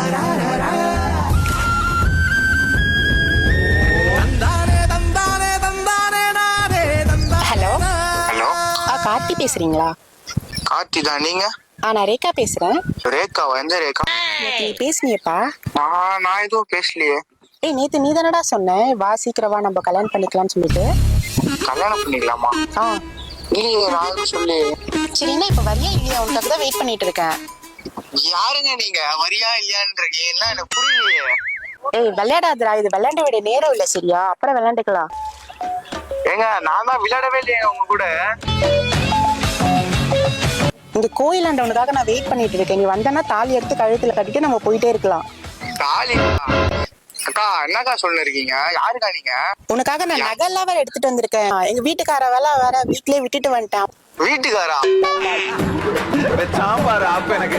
Hello hello, Karthi பேசுறீங்களா? கார்த்தி தான். நீங்க? நான் ரேகா பேசுறேன். ரேகாவா? எந்த ரேகா? நீ பேசுனியப்பா. நான் எதுவும் பேசலையே. நேத்து நீ தானடா சொன்ன வா சீக்கிரம் வா நம்ம கல்யாணம் பண்ணிக்கலாம்னு சொல்லிட்டு. கல்யாணம் பண்ணிக்கலாமா? ஆ இல்லையே, நான் எதுவும் சொல்லி. சரின்னா இப்ப வரியா இல்லையா உனக்கு தான் வெயிட் பண்ணிட்டு இருக்கேன். யாருங்க நீங்க? வரியா இல்லையான்றீங்க? என்ன எனக்கு புரியலையே. விளையாடாதடா, இது விளையாட வேண்டிய நேரம் இல்ல சரியா, அப்புறம் விளையாண்டுக்கலாம். ஏங்க, நான் தான் விளையாடவே இல்லையே உங்க கூட. இந்த கோயிலாண்டவனுக்காக நான் வெயிட் பண்ணிட்டு இருக்கேன். நீ வந்தனா தாலி எடுத்து கழுத்துல கட்டிட்டு நம்ம போயிட்டே இருக்கலாம். தாலி? அக்கா, என்னக்கா சொல்ல இருக்கீங்க? யாருக்கா நீங்க? உனக்காக நான் நகைலாம் வேற எடுத்துட்டு வந்திருக்கேன். எங்க வீட்டுக்கார வேற வீட்லயே விட்டுட்டு வந்துட்டான். வீட்டுக்காரா? சாம்பார் ஆப் எனக்கு